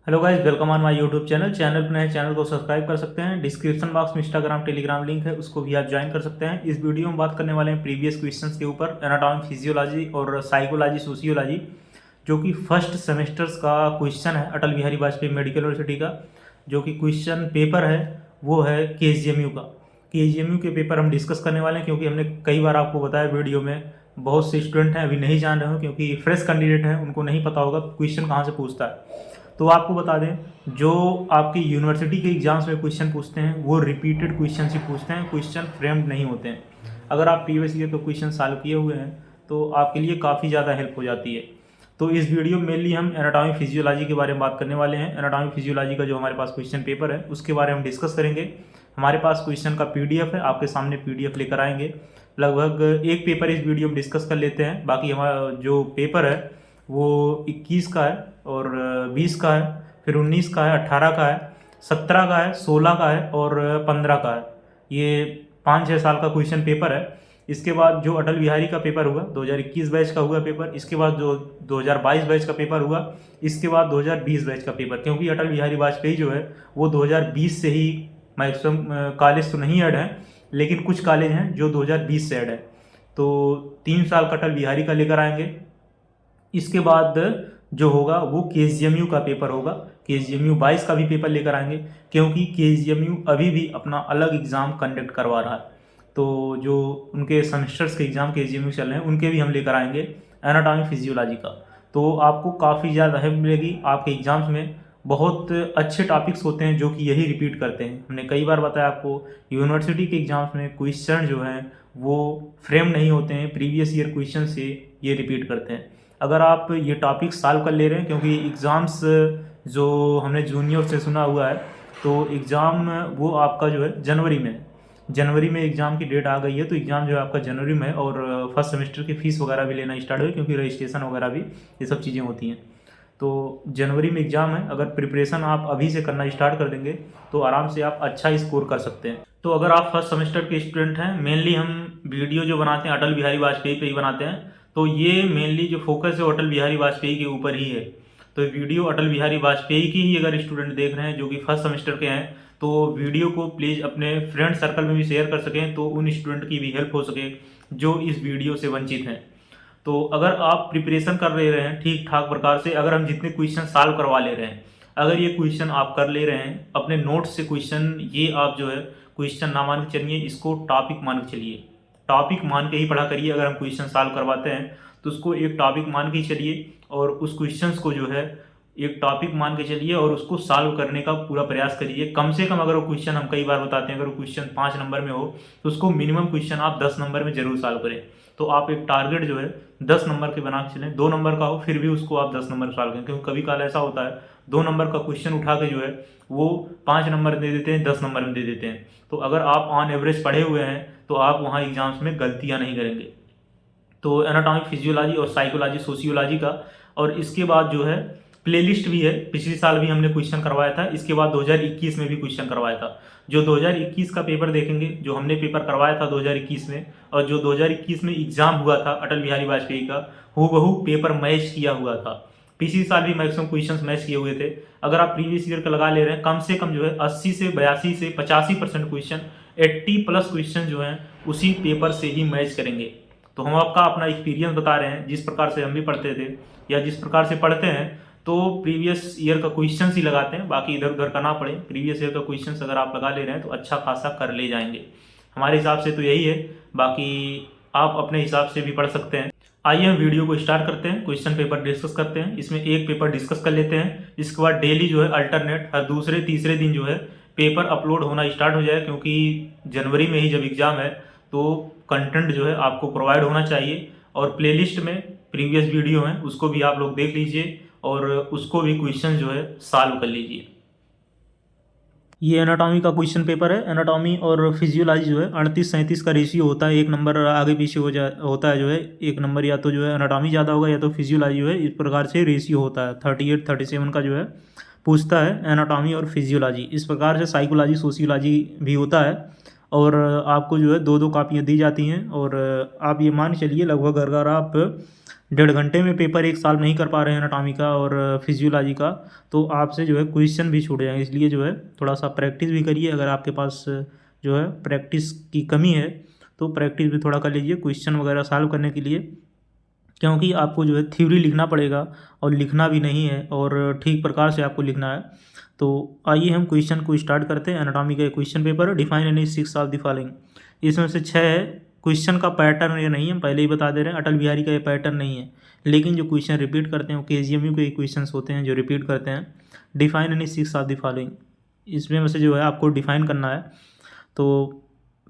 Hello guys, welcome on my YouTube channel पर नए channel को सब्सक्राइब कर सकते हैं। डिस्क्रिप्शन बॉक्स में इंस्टाग्राम टेलीग्राम लिंक है, उसको भी आप ज्वाइन कर सकते हैं। इस वीडियो में बात करने वाले हैं प्रीवियस क्वेश्चंस के ऊपर, एनाटॉमी फिजियोलॉजी और साइकोलॉजी सोशियोलॉजी, जो कि फर्स्ट सेमेस्टर्स का क्वेश्चन है अटल बिहारी वाजपेयी मेडिकल यूनिवर्सिटी का। जो कि क्वेश्चन पेपर है वो है KGMU का। KGMU के पेपर हम डिस्कस करने वाले हैं, क्योंकि हमने कई बार आपको बताया वीडियो में, बहुत से स्टूडेंट हैं अभी नहीं जान रहे हो, क्योंकि फ्रेश कैंडिडेट हैं, उनको नहीं पता होगा क्वेश्चन कहाँ से पूछता है। तो आपको बता दें, जो आपकी यूनिवर्सिटी के एग्जाम्स में क्वेश्चन पूछते हैं वो रिपीटेड क्वेश्चन ही पूछते हैं, क्वेश्चन फ्रेम्ड नहीं होते हैं। अगर आप प्रीवियस ईयर के क्वेश्चन सॉल्व किए हुए हैं तो आपके लिए काफ़ी ज़्यादा हेल्प हो जाती है। तो इस वीडियो में मेनली हम एनाटॉमी फिजियोलॉजी के बारे में बात करने वाले हैं। एनाटॉमी फिजियोलॉजी का जो हमारे पास क्वेश्चन पेपर है उसके बारे में हम डिस्कस करेंगे। हमारे पास क्वेश्चन का PDF है, आपके सामने PDF लेकर आएंगे। लगभग एक पेपर इस वीडियो में डिस्कस कर लेते हैं। बाकी हमारा जो पेपर है वो 21 का है और 20 का है, फिर 19 का है, 18 का है, 17 का है, 16 का है और 15 का है। ये 5-6 साल का क्वेश्चन पेपर है। इसके बाद जो अटल बिहारी का पेपर हुआ 2021 बैच का हुआ पेपर, इसके बाद जो 2022 बैच का पेपर हुआ, इसके बाद 2020 बैच का पेपर। क्योंकि अटल बिहारी वाजपेयी जो है वो 2020 से ही, मैक्सिमम कॉलेज तो नहीं ऐड है लेकिन कुछ कॉलेज हैं जो 2020 से ऐड है। तो 3 साल का अटल बिहारी का लेकर आएंगे। इसके बाद जो होगा वो KGMU का पेपर होगा। KGMU 22 का भी पेपर लेकर आएंगे, क्योंकि KGMU अभी भी अपना अलग एग्ज़ाम कंडक्ट करवा रहा है। तो जो उनके सेमेस्टर्स के एग्ज़ाम KGMU चल रहे हैं उनके भी हम लेकर आएंगे एनाटॉमी फिजियोलॉजी का। तो आपको काफ़ी ज़्यादा हेल्प मिलेगी आपके एग्ज़ाम्स में। बहुत अच्छे टॉपिक्स होते हैं जो कि यही रिपीट करते हैं। हमने कई बार बताया आपको, यूनिवर्सिटी के एग्ज़ाम्स में क्वेश्चन जो हैं वो फ्रेम नहीं होते हैं, प्रीवियस ईयर क्वेश्चन से ये रिपीट करते हैं। अगर आप ये टॉपिक सॉल्व कर ले रहे हैं, क्योंकि एग्ज़ाम्स जो हमने जूनियर से सुना हुआ है, तो एग्ज़ाम वो आपका जो है जनवरी में है। जनवरी में एग्ज़ाम की डेट आ गई है, तो एग्ज़ाम जो है आपका जनवरी में है। और फर्स्ट सेमेस्टर की फ़ीस वगैरह भी लेना स्टार्ट हुई, क्योंकि रजिस्ट्रेशन वगैरह भी ये सब चीज़ें होती हैं। तो जनवरी में एग्ज़ाम है। अगर प्रिपरेशन आप अभी से करना स्टार्ट कर देंगे तो आराम से आप अच्छा स्कोर कर सकते हैं। तो अगर आप फर्स्ट सेमेस्टर के स्टूडेंट हैं, मेनली हम वीडियो जो बनाते हैं अटल बिहारी वाजपेयी पे ही बनाते हैं। तो ये मेनली जो फोकस है अटल बिहारी वाजपेयी के ऊपर ही है। तो वीडियो अटल बिहारी वाजपेयी की ही अगर स्टूडेंट देख रहे हैं जो कि फर्स्ट सेमेस्टर के हैं, तो वीडियो को प्लीज़ अपने फ्रेंड सर्कल में भी शेयर कर सकें, तो उन स्टूडेंट की भी हेल्प हो सके जो इस वीडियो से वंचित हैं। तो अगर आप प्रिपरेशन कर ले रहे हैं ठीक ठाक प्रकार से, अगर हम जितने क्वेश्चन सॉल्व करवा ले रहे हैं, अगर ये क्वेश्चन आप कर ले रहे हैं अपने नोट्स से क्वेश्चन, ये आप जो है क्वेश्चन ना मान के चलिए, इसको टॉपिक मान के चलिए। टॉपिक मान के ही पढ़ा करिए। अगर हम क्वेश्चन सॉल्व करवाते हैं तो उसको एक टॉपिक मान के ही चलिए, और उस क्वेश्चंस को जो है एक टॉपिक मान के चलिए और उसको सॉल्व करने का पूरा प्रयास करिए। कम से कम, अगर वो क्वेश्चन, हम कई बार बताते हैं, अगर वो क्वेश्चन 5 नंबर में हो तो उसको मिनिमम क्वेश्चन आप 10 नंबर में जरूर सॉल्व करें। तो आप एक टारगेट जो है 10 नंबर के बना के चलें। 2 नंबर का हो फिर भी उसको आप 10 नंबर सॉल्व करें, क्योंकि कभी काल ऐसा होता है 2 नंबर का क्वेश्चन उठा के जो है वो 5 नंबर दे देते हैं, 10 नंबर में दे देते हैं। तो अगर आप ऑन एवरेज पढ़े हुए हैं तो आप वहाँ एग्जाम्स में गलतियाँ नहीं करेंगे। तो एनाटॉमिक फिजियोलॉजी और साइकोलॉजी सोशियोलॉजी का, और इसके बाद जो है प्लेलिस्ट भी है। पिछले साल भी हमने क्वेश्चन करवाया था, इसके बाद 2021 में भी क्वेश्चन करवाया था। जो 2021 का पेपर देखेंगे, जो हमने पेपर करवाया था 2021 में, और जो 2021 में एग्जाम हुआ था अटल बिहारी वाजपेयी का, हूबहू पेपर मैच किया हुआ था। पिछले साल भी मैक्सिमम क्वेश्चंस मैच किए हुए थे। अगर आप प्रीवियस ईयर का लगा ले रहे हैं, कम से कम जो है 80 से 82 से 85% क्वेश्चन, 80+ क्वेश्चन जो हैं उसी पेपर से ही मैच करेंगे। तो हम आपका अपना एक्सपीरियंस बता रहे हैं, जिस प्रकार से हम भी पढ़ते थे या जिस प्रकार से पढ़ते हैं, तो प्रीवियस ईयर का क्वेश्चन ही लगाते हैं, बाकी इधर उधर का ना पड़े। प्रीवियस ईयर का क्वेश्चन अगर आप लगा ले रहे हैं तो अच्छा खासा कर ले जाएंगे। हमारे हिसाब से तो यही है, बाकी आप अपने हिसाब से भी पढ़ सकते हैं। आइए हम वीडियो को स्टार्ट करते हैं, क्वेश्चन पेपर डिस्कस करते हैं। इसमें एक पेपर डिस्कस कर लेते हैं, इसके बाद डेली जो है अल्टरनेट हर दूसरे तीसरे दिन जो है पेपर अपलोड होना स्टार्ट हो जाए, क्योंकि जनवरी में ही जब एग्ज़ाम है तो कंटेंट जो है आपको प्रोवाइड होना चाहिए। और प्लेलिस्ट में प्रीवियस वीडियो हैं उसको भी आप लोग देख लीजिए और उसको भी क्वेश्चन जो है सॉल्व कर लीजिए। ये एनाटॉमी का क्वेश्चन पेपर है। एनाटॉमी और फिजियोलॉजी जो है 38-37 का रेशियो होता है, एक नंबर आगे पीछे होता है जो है, एक नंबर या तो जो है एनाटॉमी ज़्यादा होगा या तो फिजियोलॉजी जो है, इस प्रकार से रेशियो होता है। 38-37 का जो है पूछता है एनाटॉमी और फिजियोलॉजी। इस प्रकार से साइकोलॉजी सोशियोलॉजी भी होता है। और आपको जो है 2-2 कापियाँ दी जाती हैं। और आप ये मान के चलिए लगभग अगर आप 1.5 घंटे में पेपर एक साल नहीं कर पा रहे हैं एनाटॉमी का और फिजियोलॉजी का, तो आपसे जो है क्वेश्चन भी छूट जाएंगे। इसलिए जो है थोड़ा सा प्रैक्टिस भी करिए। अगर आपके पास जो है प्रैक्टिस की कमी है तो प्रैक्टिस भी थोड़ा कर लीजिए क्वेश्चन वगैरह सॉल्व करने के लिए, क्योंकि आपको जो है थ्योरी लिखना पड़ेगा और लिखना भी नहीं है और ठीक प्रकार से आपको लिखना है। तो आइए हम क्वेश्चन को स्टार्ट करते हैं। एनाटॉमी का question paper define any 6 of the following, इसमें से 6 है। क्वेश्चन का पैटर्न ये नहीं है, हम पहले ही बता दे रहे हैं, अटल बिहारी का ये पैटर्न नहीं है। लेकिन जो क्वेश्चन रिपीट करते हैं वो KGMU के क्वेश्चन होते हैं जो रिपीट करते हैं। Define any 6 of the following, इसमें से जो है आपको डिफाइन करना है। तो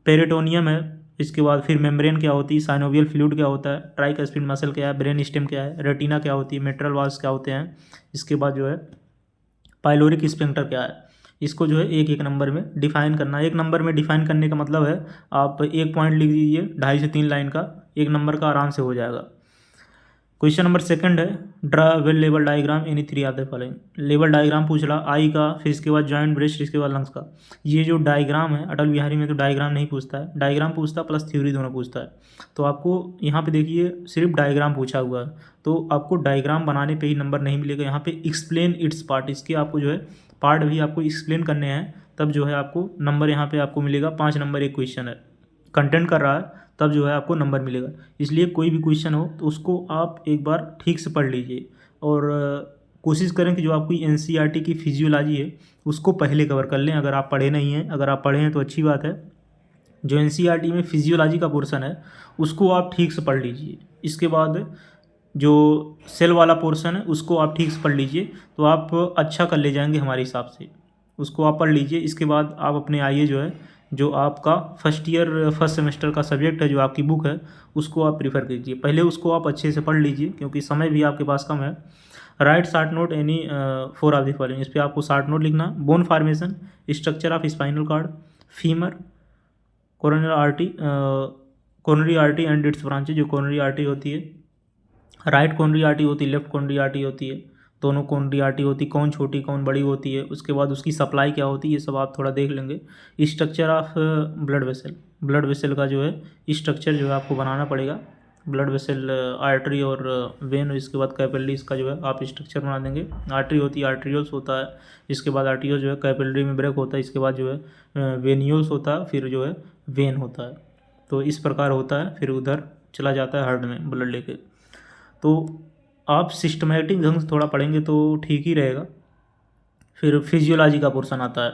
पेरिटोनियम है, इसके बाद फिर मेम्ब्रेन क्या होती है, साइनोवियल फ्लूइड क्या होता है, ट्राइकस्पिड मसल क्या है, ब्रेन स्टेम क्या है, रेटिना क्या होती है, मेट्रल वाल्स क्या होते हैं, इसके बाद जो है पाइलोरिक स्फिंक्टर क्या है। इसको जो है एक एक नंबर में डिफाइन करना है। एक नंबर में डिफाइन करने का मतलब है आप एक पॉइंट लिख दीजिए 2.5 से 3 लाइन का, एक नंबर का आराम से हो जाएगा। क्वेश्चन नंबर 2 है, draw well level diagram any 3 of the following. Level diagram पूछ रहा आई का, फिर इसके बाद जॉइंट ब्रेस्ट, इसके बाद लंग्स का। ये जो डायग्राम है अटल बिहारी में तो डायग्राम नहीं पूछता है, डायग्राम पूछता है प्लस थ्योरी दोनों पूछता है। तो आपको यहाँ पे देखिए सिर्फ डायग्राम पूछा हुआ है, तो आपको डायग्राम बनाने पे ही नंबर नहीं मिलेगा। यहाँ पे एक्सप्लेन इट्स पार्ट, इसके आपको जो है पार्ट भी आपको एक्सप्लेन करने हैं, तब जो है आपको नंबर यहाँ पे आपको मिलेगा। 5 नंबर एक क्वेश्चन है, कंटेंट कर रहा है, तब जो है आपको नंबर मिलेगा। इसलिए कोई भी क्वेश्चन हो तो उसको आप एक बार ठीक से पढ़ लीजिए और कोशिश करें कि जो आपकी NCERT की फिजियोलॉजी है उसको पहले कवर कर लें। अगर आप पढ़े नहीं हैं, अगर आप पढ़े हैं तो अच्छी बात है। जो NCERT में फिजियोलॉजी का पोर्शन है उसको आप ठीक से पढ़ लीजिए। इसके बाद जो सेल वाला पोर्शन है उसको आप ठीक से पढ़ लीजिए, तो आप अच्छा कर ले जाएंगे हमारे हिसाब से। उसको आप पढ़ लीजिए। इसके बाद आप अपने आइए जो है जो आपका फर्स्ट सेमेस्टर का सब्जेक्ट है, जो आपकी बुक है, उसको आप प्रीफर कीजिए। पहले उसको आप अच्छे से पढ़ लीजिए क्योंकि समय भी आपके पास कम है। Right short note any 4 of the following, इस पर आपको शार्ट नोट लिखना। Bone formation, structure of spinal cord, femur, coronary artery and it's branches. जो कोरोनरी आर्टरी होती है, राइट कोरोनरी आर्टरी होती है, लेफ्ट कोरोनरी आर्टरी होती है, दोनों कोरोनरी आर्टरी होती है, कौन छोटी कौन बड़ी होती है, उसके बाद उसकी सप्लाई क्या होती है, ये सब आप थोड़ा देख लेंगे। Structure of blood vessel, blood vessel का जो है स्ट्रक्चर जो है आपको बनाना पड़ेगा। ब्लड वेसल, आर्टरी और वेन, इसके बाद कैपिलरी, इसका जो है आप स्ट्रक्चर बना देंगे। आर्टरी होती है, आर्ट्रियोल्स होता है, इसके बाद आर्ट्रियोल जो है कैपिलरी में ब्रेक होता है, इसके बाद जो है वेनियोल्स होता है, फिर जो है वेन होता है। तो इस प्रकार होता है, फिर उधर चला जाता है हार्ट में ब्लड लेके। तो आप सिस्टमेटिक ढंग से थोड़ा पढ़ेंगे तो ठीक ही रहेगा। फिर फिजियोलॉजी का पोर्शन आता है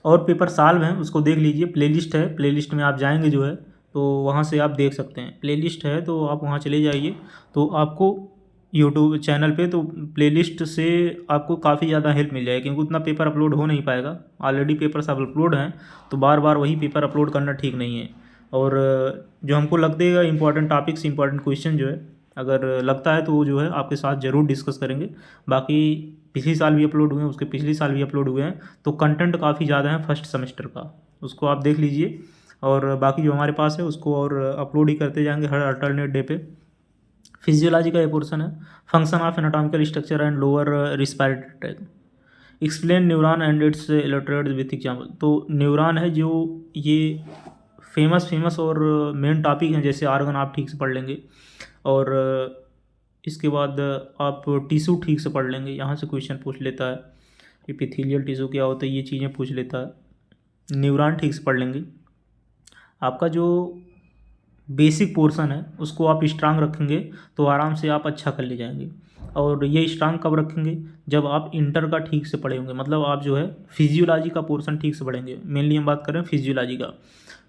और पेपर सॉल्व है, उसको देख लीजिए। प्लेलिस्ट है, प्लेलिस्ट में आप जाएंगे जो है तो वहाँ से आप देख सकते हैं। प्लेलिस्ट है तो आप वहाँ चले जाइए, तो आपको यूट्यूब चैनल पे तो प्लेलिस्ट से आपको काफ़ी ज़्यादा हेल्प मिल जाएगी, क्योंकि उतना पेपर अपलोड हो नहीं पाएगा। ऑलरेडी पेपर सब अपलोड हैं, तो बार बार वही पेपर अपलोड करना ठीक नहीं है। और जो हमको लगते हैं इंपॉर्टेंट टॉपिक्स, इंपॉर्टेंट क्वेश्चन जो है अगर लगता है तो वो जो है आपके साथ ज़रूर डिस्कस करेंगे। बाकी पिछले साल भी अपलोड हुए हैं, उसके पिछले साल भी अपलोड हुए हैं, तो कंटेंट काफ़ी ज़्यादा है फर्स्ट सेमेस्टर का, उसको आप देख लीजिए। और बाकी जो हमारे पास है उसको और अपलोड ही करते जाएंगे हर अल्टरनेट डे पे। फिजियोलॉजी का ये पोर्शन है, function of anatomical structure and lower respiratory tract, explain neuron and it's electrode with example. तो न्यूरॉन है जो ये फेमस और मेन टॉपिक हैं, जैसे आर्गन आप ठीक से पढ़ लेंगे। और इसके बाद आप टिश्यू ठीक से पढ़ लेंगे, यहाँ से क्वेश्चन पूछ लेता है। एपिथेलियल टिश्यू क्या होता है, ये चीज़ें पूछ लेता है। न्यूरॉन ठीक से पढ़ लेंगे। आपका जो बेसिक पोर्शन है उसको आप स्ट्रांग रखेंगे तो आराम से आप अच्छा कर ले जाएंगे। और ये स्ट्रांग कब रखेंगे, जब आप इंटर का ठीक से पढ़े होंगे, मतलब आप जो है फिजियोलॉजी का पोर्शन ठीक से पढ़ेंगे। मेनली हम बात कर रहे हैं फिजियोलॉजी का।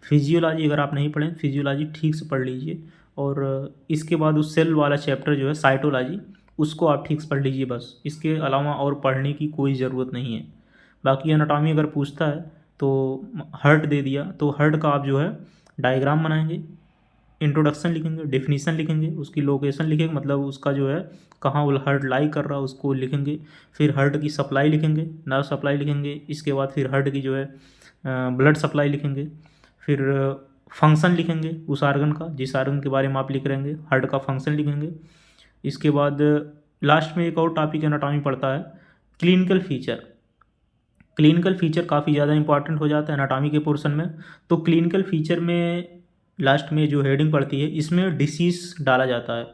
फिजियोलॉजी अगर आप नहीं पढ़ें, फिजियोलॉजी ठीक से पढ़ लीजिए। और इसके बाद उस सेल वाला चैप्टर जो है साइटोलॉजी, उसको आप ठीक से पढ़ लीजिए बस। इसके अलावा और पढ़ने की कोई ज़रूरत नहीं है। बाकी एनाटॉमी अगर पूछता है तो हर्ट दे दिया, तो हर्ट का आप जो है डायग्राम बनाएंगे, इंट्रोडक्शन लिखेंगे, डेफिनीशन लिखेंगे, उसकी लोकेशन लिखेंगे, मतलब उसका जो है कहाँ वो हर्ट लाई कर रहा है उसको लिखेंगे। फिर हर्ट की सप्लाई लिखेंगे, नर्व सप्लाई लिखेंगे। इसके बाद फिर हर्ट की जो है ब्लड सप्लाई लिखेंगे। फिर फंक्शन लिखेंगे उस आर्गन का, जिस आर्गन के बारे में आप लिख रहेंगे, हार्ट का फंक्शन लिखेंगे। इसके बाद लास्ट में एक और टॉपिक एनाटॉमी पड़ता है, क्लिनिकल फीचर। क्लिनिकल फीचर काफ़ी ज़्यादा इंपॉर्टेंट हो जाता है एनाटॉमी के पोर्शन में। तो क्लिनिकल फीचर में लास्ट में जो हेडिंग पड़ती है इसमें डिसीज़ डाला जाता है।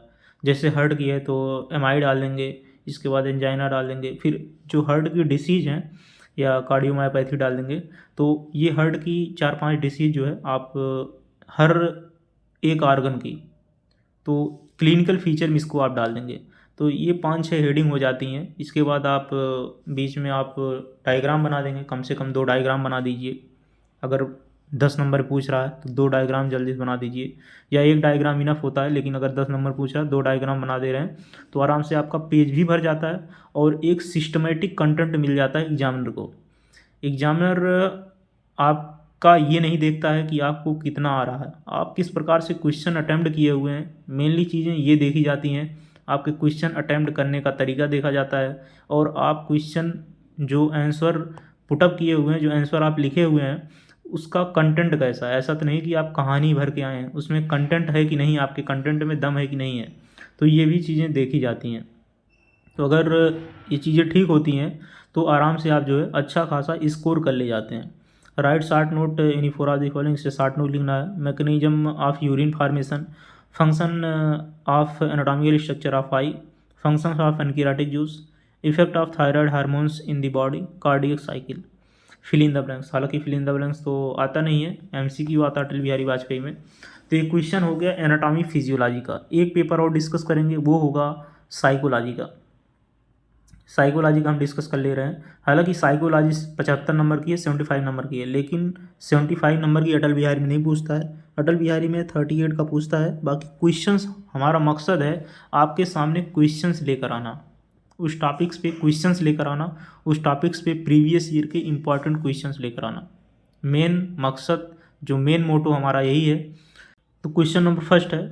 जैसे हार्ट की है तो एमआई डाल देंगे, इसके बाद एंजाइना डाल देंगे, फिर जो हार्ट की डिसीज़ हैं या कार्डियोमायोपैथी डाल देंगे। तो ये हार्ट की 4-5 डिसीज़ जो है आप हर एक आर्गन की, तो क्लिनिकल फीचर में इसको आप डाल देंगे। तो ये 5-6 हेडिंग हो जाती हैं। इसके बाद आप बीच में आप डायग्राम बना देंगे, कम से कम 2 डायग्राम बना दीजिए। अगर 10 नंबर पूछ रहा है तो 2 डायग्राम जल्दी से बना दीजिए, या 1 डायग्राम इनफ होता है, लेकिन अगर 10 नंबर पूछ रहा है 2 डायग्राम बना दे रहे हैं तो आराम से आपका पेज भी भर जाता है और एक सिस्टमेटिक कंटेंट मिल जाता है एग्जामिनर को। एग्जामिनर आपका ये नहीं देखता है कि आपको कितना आ रहा है, आप किस प्रकार से क्वेश्चन अटेम्प्ट किए हुए हैं, मेनली चीज़ें ये देखी जाती हैं। आपके क्वेश्चन अटेम्प्ट करने का तरीका देखा जाता है, और आप क्वेश्चन जो आंसर पुटअप किए हुए हैं, जो आंसर आप लिखे हुए हैं, उसका कंटेंट कैसा है। ऐसा तो नहीं कि आप कहानी भर के आए हैं, उसमें कंटेंट है कि नहीं, आपके कंटेंट में दम है कि नहीं है। तो ये भी चीज़ें देखी जाती हैं। तो अगर ये चीज़ें ठीक होती हैं तो आराम से आप जो है अच्छा खासा स्कोर कर ले जाते हैं। Write short note any four of the following से शार्ट नोट लिखना है। Mechanism of urine formation, function of anatomical structure of eye, functions of pancreatic juice, effect of thyroid hormones in the body, cardiac cycle, fill in the blanks. हालांकि fill in the blanks तो आता नहीं है, MCQ आता अटल बिहारी वाजपेयी में। तो ये question हो गया एनाटॉमी फिजियोलॉजी का। एक पेपर और डिस्कस करेंगे, वो होगा साइकोलॉजी का। साइकोलॉजी का हम डिस्कस कर ले रहे हैं। हालांकि साइकोलॉजी 75 नंबर की है, 75 नंबर की है, लेकिन 75 नंबर की अटल बिहारी में नहीं पूछता है। अटल बिहारी में 38 का पूछता है। बाकी क्वेश्चंस, हमारा मकसद है आपके सामने क्वेश्चंस लेकर आना, उस टॉपिक्स पे क्वेश्चंस लेकर आना, उस टॉपिक्स पे प्रीवियस ईयर के इंपॉर्टेंट क्वेश्चंस लेकर आना। मेन मकसद, जो मेन मोटो हमारा यही है। तो क्वेश्चन नंबर फर्स्ट है,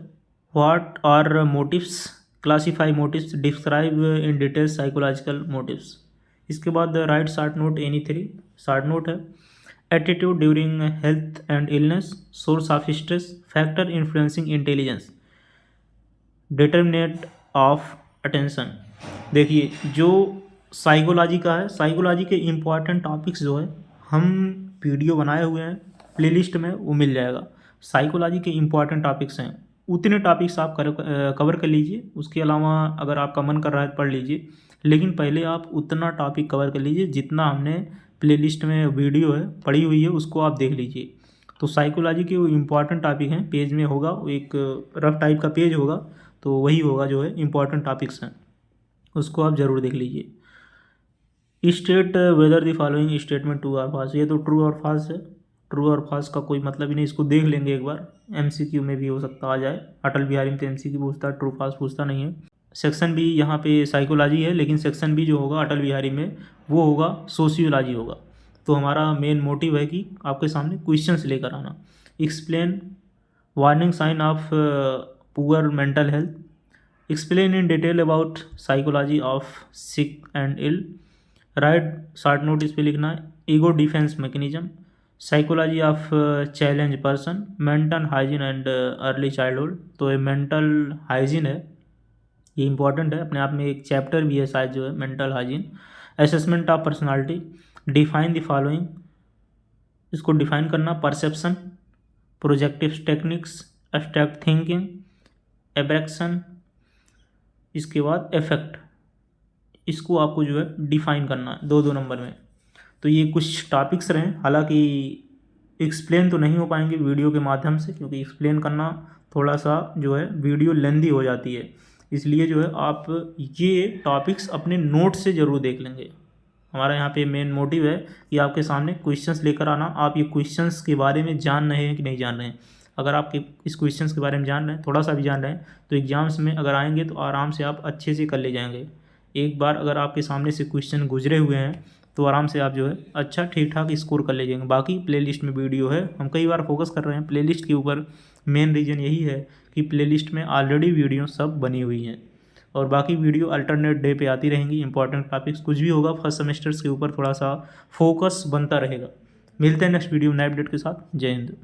what are motives, classify motives, describe in detail psychological motives. इसके बाद write short note any 3 short note है। Attitude during health and illness, source of stress, factor influencing intelligence, determinant of attention. देखिए, जो psychology का है, psychology के important topics जो है हम वीडियो बनाए हुए हैं, प्लेलिस्ट में वो मिल जाएगा। साइकोलॉजी के इम्पॉर्टेंट टॉपिक्स हैं, उतने टॉपिक्स आप कवर कर लीजिए। उसके अलावा अगर आपका मन कर रहा है पढ़ लीजिए, लेकिन पहले आप उतना टॉपिक कवर कर लीजिए जितना हमने प्लेलिस्ट में वीडियो है पड़ी हुई है, उसको आप देख लीजिए। तो साइकोलॉजी के वो इम्पॉर्टेंट टॉपिक हैं, पेज में होगा, वो एक रफ टाइप का पेज होगा, तो वही होगा जो है इम्पॉर्टेंट टॉपिक्स हैं, उसको आप ज़रूर देख लीजिए। State whether the following statement true और फॉल्स, ये तो ट्रू और फॉल्स है। ट्रू और फॉल्स का कोई मतलब ही नहीं, इसको देख लेंगे एक बार, एमसीक्यू में भी हो सकता आ जाए। अटल बिहारी में तो एमसीक्यू पूछता है, ट्रू फॉल्स पूछता नहीं है। सेक्शन बी यहाँ पे साइकोलॉजी है, लेकिन सेक्शन बी जो होगा अटल बिहारी में वो होगा सोशियोलॉजी होगा। तो हमारा मेन मोटिव है कि आपके सामने क्वेश्चंस लेकर आना। Explain warning sign of poor mental health, explain in detail about psychology of sick and ill. Write short note इस पे लिखना है। Ego defence mechanism, psychology of challenge person, mental hygiene and early childhood. तो ये mental hygiene है, ये important है, अपने आप में एक चैप्टर भी है शायद जो है mental hygiene. Assessment of personality, define the following, इसको डिफाइन करना। Perception, projective techniques, abstract thinking, abstraction, इसके बाद इफेक्ट, इसको आपको जो है डिफाइन करना है 2-2 नंबर में। तो ये कुछ टॉपिक्स रहे। हालांकि एक्सप्लेन तो नहीं हो पाएंगे वीडियो के माध्यम से, क्योंकि एक्सप्लेन करना थोड़ा सा जो है वीडियो लेंदी हो जाती है, इसलिए जो है आप ये टॉपिक्स अपने नोट से ज़रूर देख लेंगे। हमारा यहाँ पे मेन मोटिव है कि आपके सामने क्वेश्चंस लेकर आना, आप ये क्वेश्चंस के बारे में जान रहे हैं कि नहीं जान रहे हैं। अगर आप इस क्वेश्चंस के बारे में जान रहे हैं, थोड़ा सा भी जान रहे हैं, तो एग्जाम्स में अगर आएंगे तो आराम से आप अच्छे से कर ले जाएंगे। एक बार अगर आपके सामने से क्वेश्चन गुजरे हुए हैं तो आराम से आप जो है अच्छा ठीक ठाक स्कोर कर ले जाएंगे। बाकी प्लेलिस्ट में वीडियो है, हम कई बार फोकस कर रहे हैं प्लेलिस्ट के ऊपर। मेन रीज़न यही है कि प्लेलिस्ट में ऑलरेडी वीडियो सब बनी हुई हैं, और बाकी वीडियो अल्टरनेट डे पे आती रहेंगी। इंपॉर्टेंट टॉपिक्स कुछ भी होगा फर्स्ट सेमेस्टर्स के ऊपर थोड़ा सा फोकस बनता रहेगा। मिलते हैं नेक्स्ट वीडियो नए अपडेट के साथ। जय हिंद।